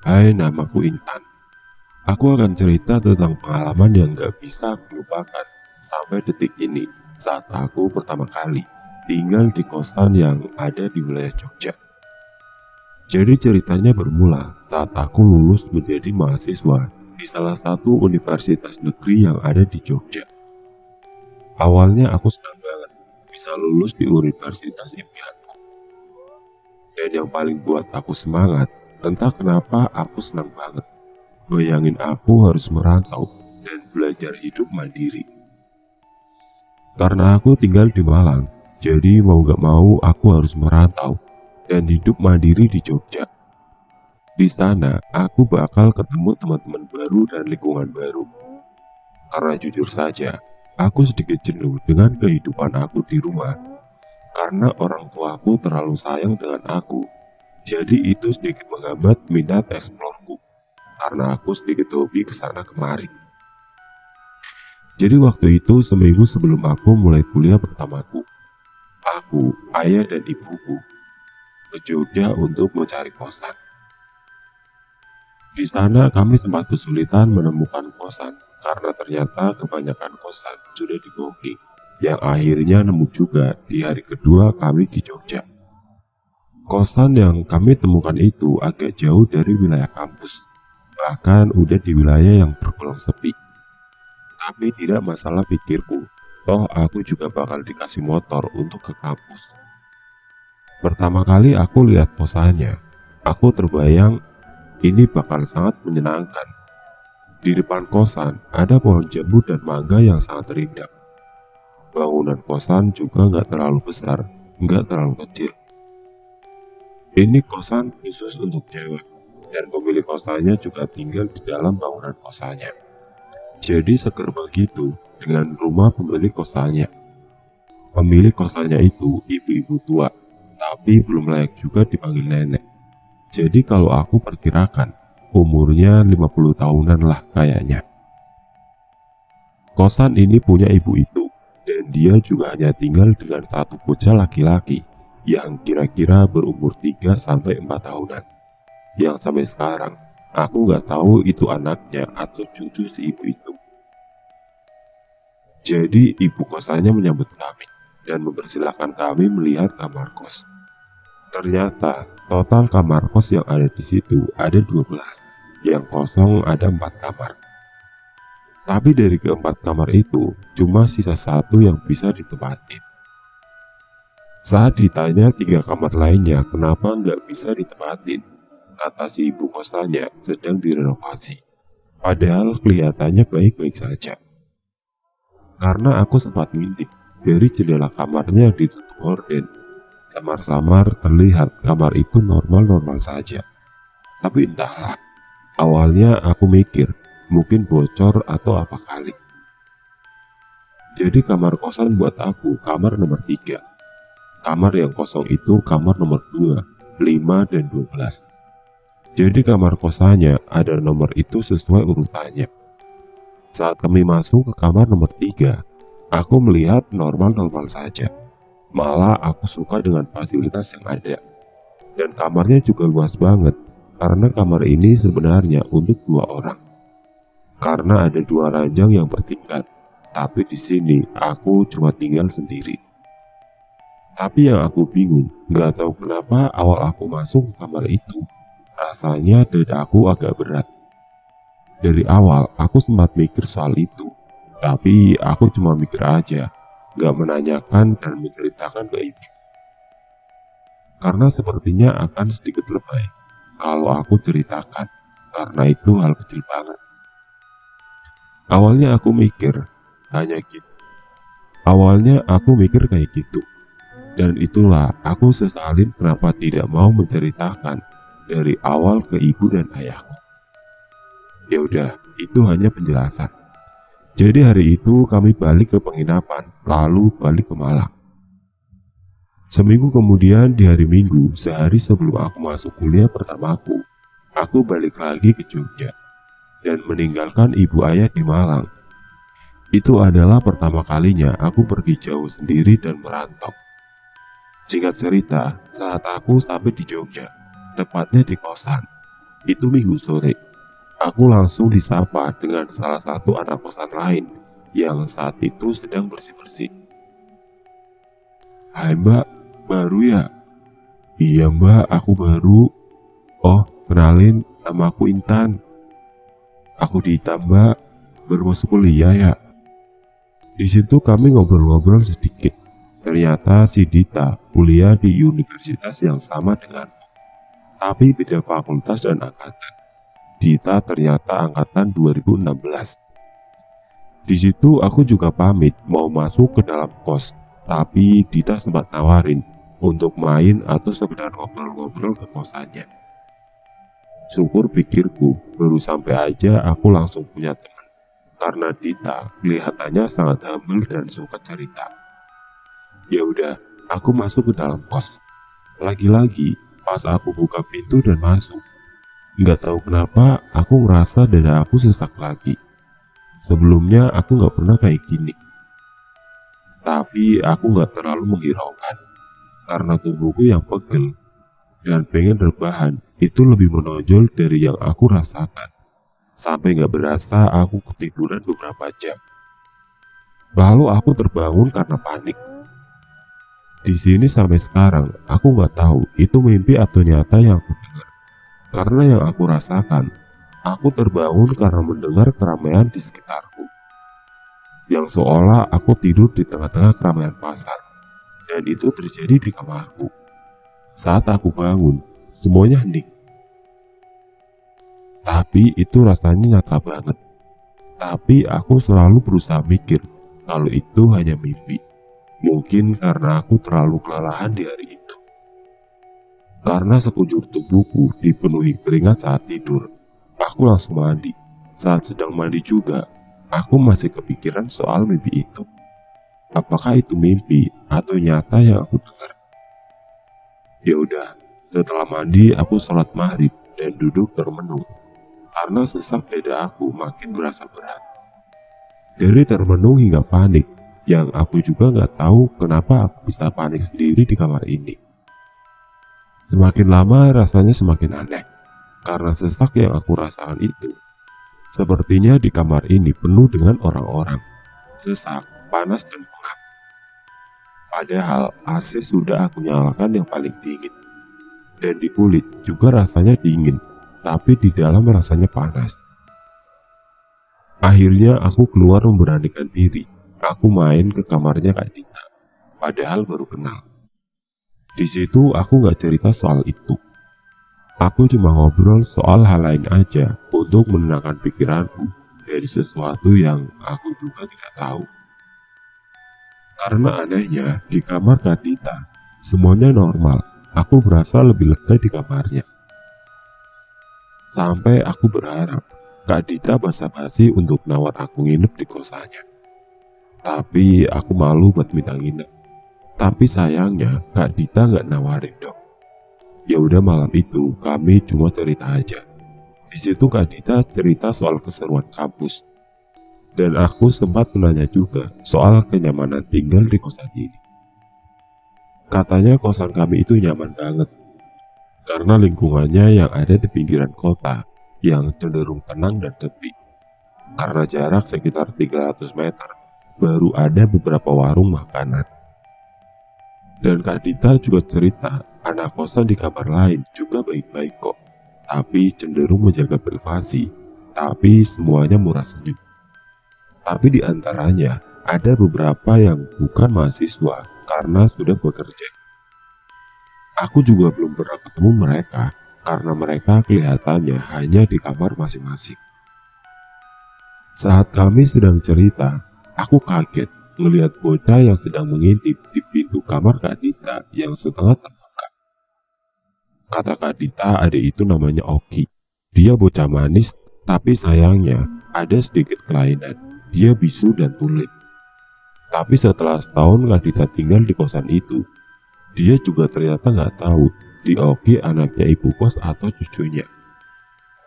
Hai, namaku Intan. Aku akan cerita tentang pengalaman yang gak bisa aku lupakan sampai detik ini saat aku pertama kali tinggal di kosan yang ada di wilayah Jogja. Jadi ceritanya bermula saat aku lulus menjadi mahasiswa di salah satu universitas negeri yang ada di Jogja. Awalnya aku senang banget bisa lulus di universitas impianku. Dan yang paling buat aku semangat, entah kenapa aku senang banget. Bayangin aku harus merantau dan belajar hidup mandiri. Karena aku tinggal di Malang, jadi mau gak mau aku harus merantau dan hidup mandiri di Jogja. Di sana, aku bakal ketemu teman-teman baru dan lingkungan baru. Karena jujur saja, aku sedikit jenuh dengan kehidupan aku di rumah. Karena orang tuaku terlalu sayang dengan aku, jadi itu sedikit menghambat minat eksplorku. Karena aku sedikit hobi kesana kemari. Jadi waktu itu seminggu sebelum aku mulai kuliah pertamaku, aku, ayah dan ibuku ke Jogja untuk mencari kosan. Di sana kami sempat kesulitan menemukan kosan karena ternyata kebanyakan kosan sudah di-booking, yang akhirnya nemu juga di hari kedua kami di Jogja. Kosan yang kami temukan itu agak jauh dari wilayah kampus, bahkan udah di wilayah yang tergolong sepi. Tapi tidak masalah pikirku, toh aku juga bakal dikasih motor untuk ke kampus. Pertama kali aku lihat kosannya, aku terbayang ini bakal sangat menyenangkan. Di depan kosan ada pohon jambu dan mangga yang sangat rindang. Bangunan kosan juga nggak terlalu besar, nggak terlalu kecil. Ini kosan khusus untuk cewek, dan pemilik kosannya juga tinggal di dalam bangunan kosannya. Jadi seger begitu dengan rumah pemilik kosannya. Pemilik kosannya itu ibu-ibu tua, tapi belum layak juga dipanggil nenek. Jadi kalau aku perkirakan umurnya 50 tahunan lah kayaknya. Kosan ini punya ibu itu, dan dia juga hanya tinggal dengan satu bocah laki-laki yang kira-kira berumur 3-4 tahunan. Yang sampai sekarang aku nggak tahu itu anaknya atau cucu si ibu itu. Jadi ibu kosannya menyambut kami dan mempersilahkan kami melihat kamar kos. Ternyata total kamar kos yang ada di situ ada 12, yang kosong ada 4 kamar. Tapi dari keempat kamar itu cuma sisa satu yang bisa ditempatin. Saat ditanya 3 kamar lainnya kenapa nggak bisa ditempatin, kata si ibu kosannya sedang direnovasi. Padahal kelihatannya baik-baik saja. Karena aku sempat ngintip dari jendela kamarnya yang ditutup horden, samar-samar terlihat kamar itu normal-normal saja. Tapi entahlah, awalnya aku mikir mungkin bocor atau apa kali. Jadi kamar kosan buat aku kamar nomor 3. Kamar yang kosong itu kamar nomor 2, 5, dan 12. Jadi kamar kosannya ada nomor itu sesuai urutannya. Saat kami masuk ke kamar nomor 3, aku melihat normal-normal saja. Malah aku suka dengan fasilitas yang ada. Dan kamarnya juga luas banget, karena kamar ini sebenarnya untuk 2 orang. Karena ada 2 ranjang yang bertingkat, tapi di sini aku cuma tinggal sendiri. Tapi yang aku bingung, nggak tahu kenapa awal aku masuk ke kamar itu, rasanya dadaku agak berat. Dari awal aku sempat mikir soal itu, tapi aku cuma mikir aja, gak menanyakan dan menceritakan ke ibu. Karena sepertinya akan sedikit lebay kalau aku ceritakan, karena itu hal kecil banget. Awalnya aku mikir kayak gitu. Dan itulah aku sesalin kenapa tidak mau menceritakan dari awal ke ibu dan ayahku. Ya udah, itu hanya penjelasan. Jadi hari itu kami balik ke penginapan, lalu balik ke Malang. Seminggu kemudian di hari Minggu, sehari sebelum aku masuk kuliah pertamaku, aku balik lagi ke Jogja dan meninggalkan ibu ayah di Malang. Itu adalah pertama kalinya aku pergi jauh sendiri dan merantau. Singkat cerita, saat aku sampai di Jogja, tepatnya di kosan, Itu Minggu sore. Aku langsung disapa dengan salah satu anak kosan lain yang saat itu sedang bersih-bersih. "Hai Mbak, baru ya?" "Iya Mbak, aku baru." "Oh, kenalin, nama aku Intan." "Aku Dita Mbak, baru masuk kuliah ya?" Di situ kami ngobrol-ngobrol sedikit. Ternyata si Dita kuliah di universitas yang sama denganku, tapi beda fakultas dan angkatan. Dita ternyata angkatan 2016. Di situ aku juga pamit mau masuk ke dalam kos, tapi Dita sempat nawarin untuk main atau sekedar ngobrol-ngobrol ke kosannya. Syukur pikirku, baru sampai aja aku langsung punya teman, karena Dita kelihatannya sangat humble dan suka cerita. Ya udah, aku masuk ke dalam kos. Lagi-lagi, pas aku buka pintu dan masuk, nggak tahu kenapa aku ngerasa dada aku sesak lagi. Sebelumnya aku nggak pernah kayak gini. Tapi aku nggak terlalu menghiraukan, karena tubuhku yang pegel dan pengen rebahan itu lebih menonjol dari yang aku rasakan. Sampai nggak berasa aku ketiduran beberapa jam. Lalu aku terbangun karena panik. Di sini sampai sekarang aku nggak tahu itu mimpi atau nyata yang aku dengar. Karena yang aku rasakan, aku terbangun karena mendengar keramaian di sekitarku. Yang seolah aku tidur di tengah-tengah keramaian pasar. Dan itu terjadi di kamarku. Saat aku bangun, semuanya hening. Tapi itu rasanya nyata banget. Tapi aku selalu berusaha mikir kalau itu hanya mimpi. Mungkin karena aku terlalu kelelahan di hari itu. Karena sekujur tubuhku dipenuhi keringat saat tidur, aku langsung mandi. Saat sedang mandi juga, aku masih kepikiran soal mimpi itu. Apakah itu mimpi atau nyata yang aku dengar? Ya udah, setelah mandi aku sholat maghrib dan duduk termenung. Karena sesak dada aku makin berasa berat. Dari termenung hingga panik, yang aku juga nggak tahu kenapa aku bisa panik sendiri di kamar ini. Semakin lama rasanya semakin aneh, karena sesak yang aku rasakan itu. Sepertinya di kamar ini penuh dengan orang-orang. Sesak, panas dan pengap. Padahal AC sudah aku nyalakan yang paling dingin. Dan di kulit juga rasanya dingin, tapi di dalam rasanya panas. Akhirnya aku keluar memberanikan diri. Aku main ke kamarnya Kak Dita, padahal baru kenal. Di situ aku nggak cerita soal itu. Aku cuma ngobrol soal hal lain aja untuk menenangkan pikiranku dari sesuatu yang aku juga tidak tahu. Karena anehnya di kamar Kak Dita semuanya normal. Aku berasa lebih lega di kamarnya. Sampai aku berharap Kak Dita basa-basi untuk nawar aku nginep di kosannya. Tapi aku malu buat minta nginep. Tapi sayangnya Kak Dita nggak nawarin dong. Ya udah, malam itu kami cuma cerita aja. Di situ Kak Dita cerita soal keseruan kampus. Dan aku sempat menanya juga soal kenyamanan tinggal di kosan ini. Katanya kosan kami itu nyaman banget. Karena lingkungannya yang ada di pinggiran kota yang cenderung tenang dan sepi. Karena jarak sekitar 300 meter, baru ada beberapa warung makanan. Dan Kak Dita juga cerita, anak kosan di kamar lain juga baik-baik kok, tapi cenderung menjaga privasi, tapi semuanya murah senyum. Tapi di antaranya ada beberapa yang bukan mahasiswa karena sudah bekerja. Aku juga belum pernah ketemu mereka karena mereka kelihatannya hanya di kamar masing-masing. Saat kami sedang cerita, aku kaget melihat bocah yang sedang mengintip di pintu kamar Kak Dita yang setengah terbuka. Kata Kak Dita, adik itu namanya Oki. Dia bocah manis, tapi sayangnya ada sedikit kelainan. Dia bisu dan tuli. Tapi setelah setahun Kak Dita tinggal di kosan itu, dia juga ternyata nggak tahu di Oki anaknya ibu kos atau cucunya.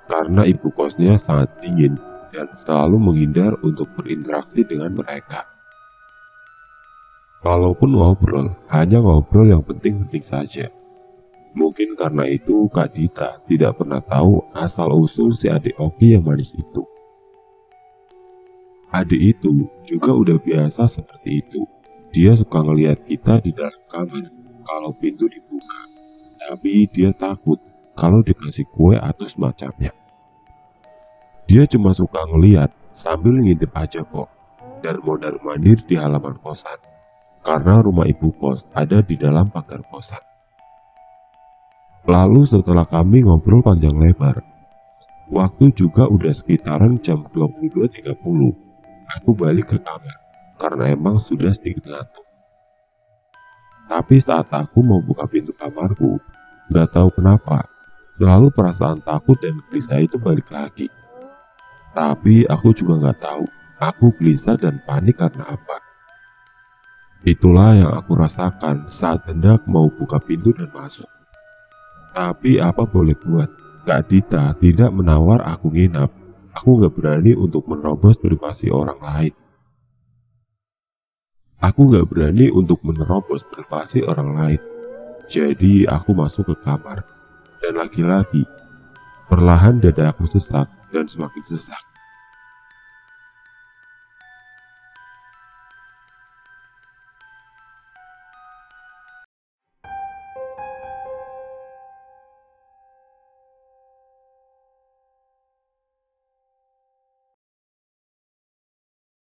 Karena ibu kosnya sangat dingin dan selalu menghindar untuk berinteraksi dengan mereka. Kalaupun ngobrol, hanya ngobrol yang penting-penting saja. Mungkin karena itu Kak Dita tidak pernah tahu asal-usul si adik Oki yang manis itu. Adik itu juga udah biasa seperti itu. Dia suka ngelihat kita di dalam kamar kalau pintu dibuka. Tapi dia takut kalau dikasih kue atau semacamnya. Dia cuma suka ngelihat sambil ngintip aja kok. Dan mondar-mandir di halaman kosan. Karena rumah ibu kos ada di dalam pagar kosan. Lalu setelah kami ngobrol panjang lebar, waktu juga udah sekitaran jam 22.30. Aku balik ke kamar karena emang sudah sedikit ngantuk. Tapi saat aku mau buka pintu kamarku, gak tahu kenapa, selalu perasaan takut dan gelisah itu balik lagi. Tapi aku juga gak tahu, aku gelisah dan panik karena apa. Itulah yang aku rasakan saat hendak mau buka pintu dan masuk. Tapi apa boleh buat, Kak Dita tidak menawar aku nginap. Aku gak berani untuk menerobos privasi orang lain. Jadi aku masuk ke kamar. Dan lagi-lagi, perlahan dada aku sesak dan semakin sesak.